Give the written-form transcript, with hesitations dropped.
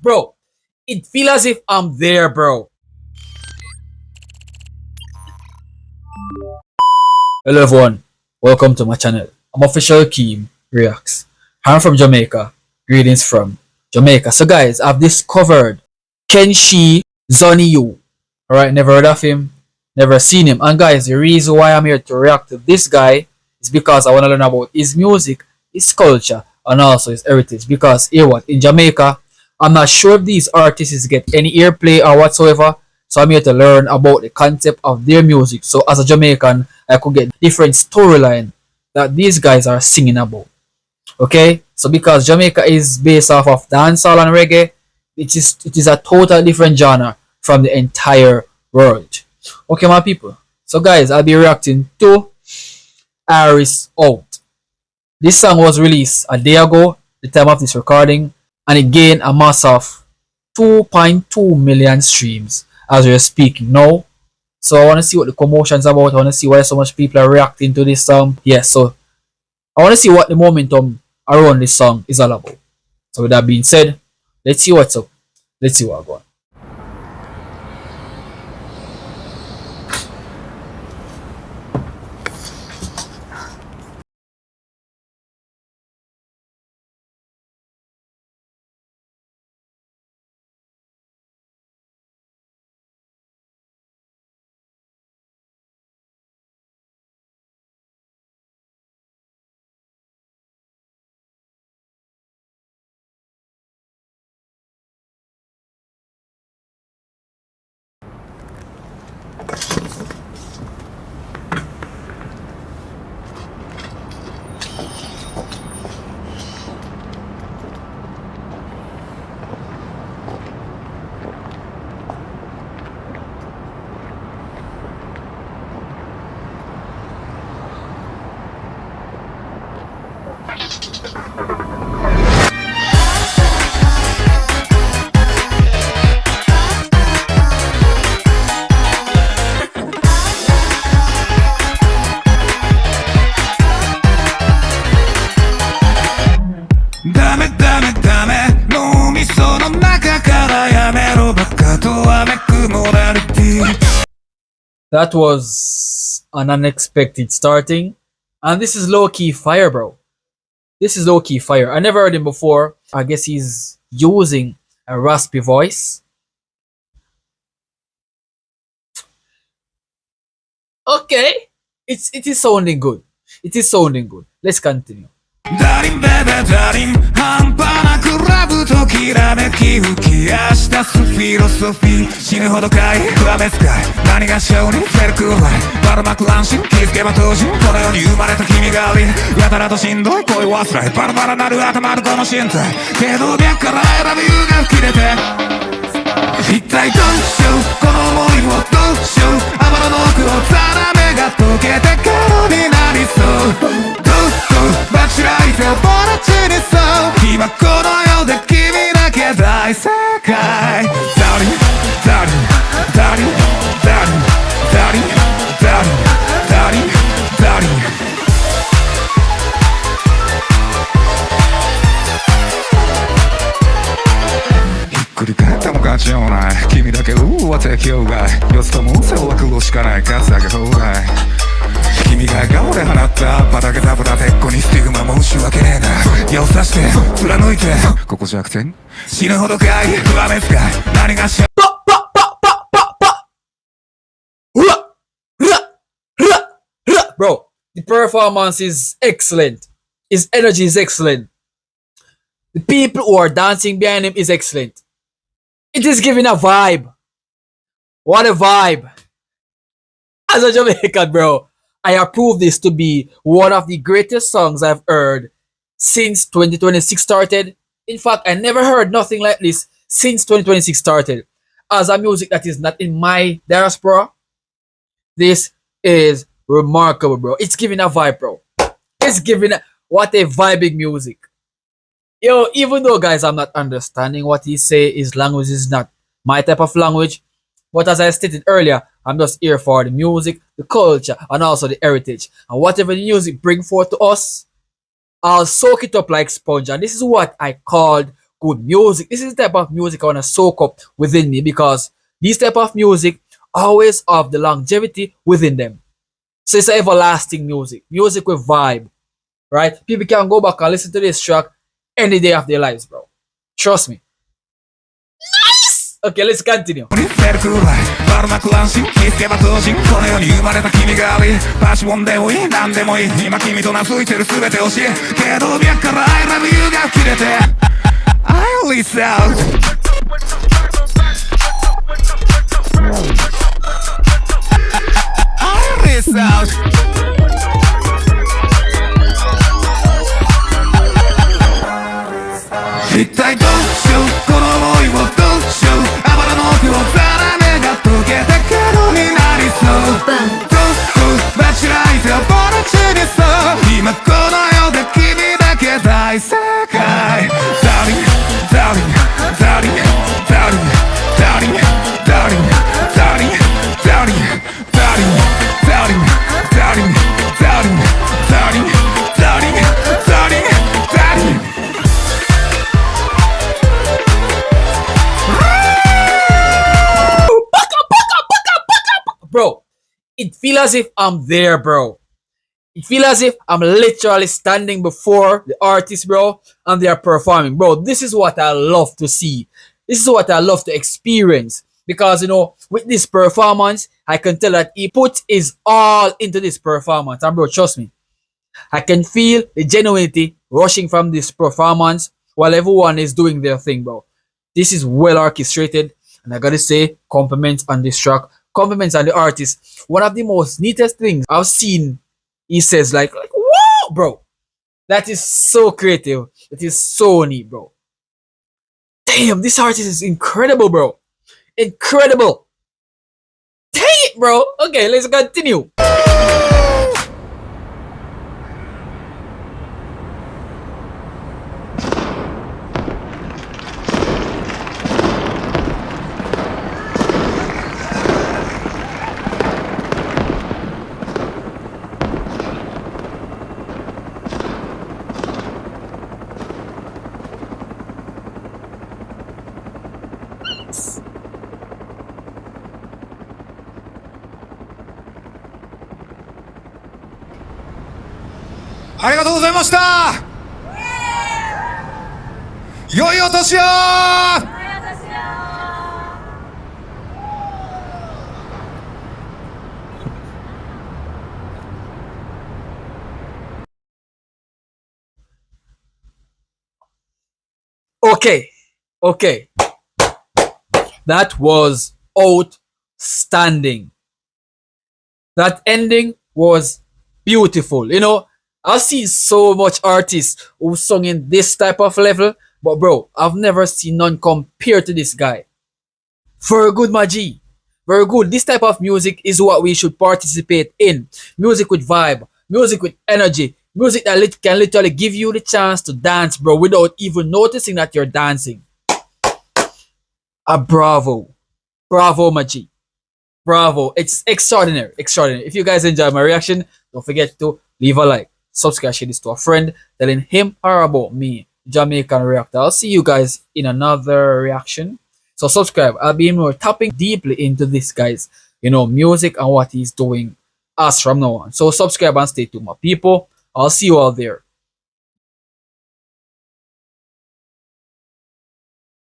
bro, it feels as if I'm there, bro. Hello everyone, welcome to my channel. I'm Official Keem Reacts. I'm from Jamaica. Greetings from Jamaica. So guys, I've discovered Kenshi Yonezu. Alright, never heard of him, never seen him. And guys, the reason why I'm here to react to this guy is because I want to learn about his music, his culture, and also his heritage. Because here what, in Jamaica, I'm not sure if these artists get any airplay or whatsoever. So I'm here to learn about the concept of their music. So as a Jamaican, I could get different storyline that these guys are singing about. Okay, so because Jamaica is based off of dancehall and reggae, it is a total different genre from the entire world. Okay, my people. So guys, I'll be reacting to Aris Out. This song was released a day ago, the time of this recording, and it gained a mass of 2.2 million streams as we're speaking now. So I want to see what the commotion's about. I want to see why so much people are reacting to this song. Yes, so I want to see what the momentum around this song is all about. So with that being said, let's see what's up. Let's see what's going on. That was an unexpected starting. And this is low-key fire, bro. This is low-key fire. I never heard him before. I guess he's using a raspy voice. Okay. It is sounding good. It is sounding good. Let's continue. Darling, baby, darling, 半端なくラブときらめき吹き出したフィロソフィー死ぬほどかい不破滅かい何が性にフェルクーライバルマク乱心気づけば当人この世に生まれた君がありやたらとしんどい恋を忘れバラバラなる頭のこの身体けど脈から I love you が吹き出て一体どうしようこの想いをどうしよう天の奥をザラメが溶けて顔になりそうバチライてぼらちにそう今この世で君だけ大正解 Darling, darling, darling, darling, darling, darling, darling, darlingひっくり返っても勝ちようない君だけは適応外四つとも背負は苦労しかない勝つだけ放題君が顔で放ったバタケタブタ鉄庫にスティグマ申し訳ねえな矢を刺して貫いてここ弱点死ぬほどかい不破滅かい何がしBro, the performance is excellent. His energy is excellent. The people who are dancing behind him is excellent. It is giving a vibe. What a vibe. As a Jamaican, bro, I approve this to be one of the greatest songs I've heard since 2026 started. In fact, I never heard nothing like this since 2026 started. As a music that is not in my diaspora, this is remarkable, bro. It's giving a vibe, bro. It's giving what a vibing music. Yo, even though, guys, I'm not understanding what he say, his language is not my type of language. But as I stated earlier, I'm just here for the music, the culture, and also the heritage. And whatever the music bring forth to us, I'll soak it up like sponge. And this is what I called good music. This is the type of music I want to soak up within me because these type of music always have the longevity within them. So it's everlasting music. Music with vibe. Right? People can go back and listen to this track any day of their lives, bro. Trust me. Nice! Okay, let's continue. Bro, it feels as if I'm there, bro. It feels as if I'm literally standing before the artist, bro, and they are performing. Bro, this is what I love to see. This is what I love to experience. Because, you know, with this performance, I can tell that he put his all into this performance. And bro, trust me, I can feel the genuinity rushing from this performance while everyone is doing their thing, bro. This is well orchestrated. And I gotta say, compliments on this track. Compliments on the artist. One of the most neatest things I've seen, he says, like whoa, bro. That is so creative. That is so neat, bro. Damn, this artist is incredible, bro. Incredible. Dang it, bro. Okay, let's continue. Okay. That was outstanding. That ending was beautiful. You know, I've seen so much artists who sung in this type of level, but bro, I've never seen none compared to this guy. Very good, Maji. Very good. This type of music is what we should participate in. Music with vibe, music with energy, music that can literally give you the chance to dance, bro, without even noticing that you're dancing. Bravo. Bravo, Maji. Bravo. It's extraordinary. Extraordinary. If you guys enjoyed my reaction, don't forget to leave a like, subscribe, share this to a friend, telling him or about me, Jamaican Reactor. I'll see you guys in another reaction. So subscribe. I'll be more tapping deeply into this guy's, you know, music and what he's doing as from now on. So subscribe and stay tuned, my people. I'll see you all there.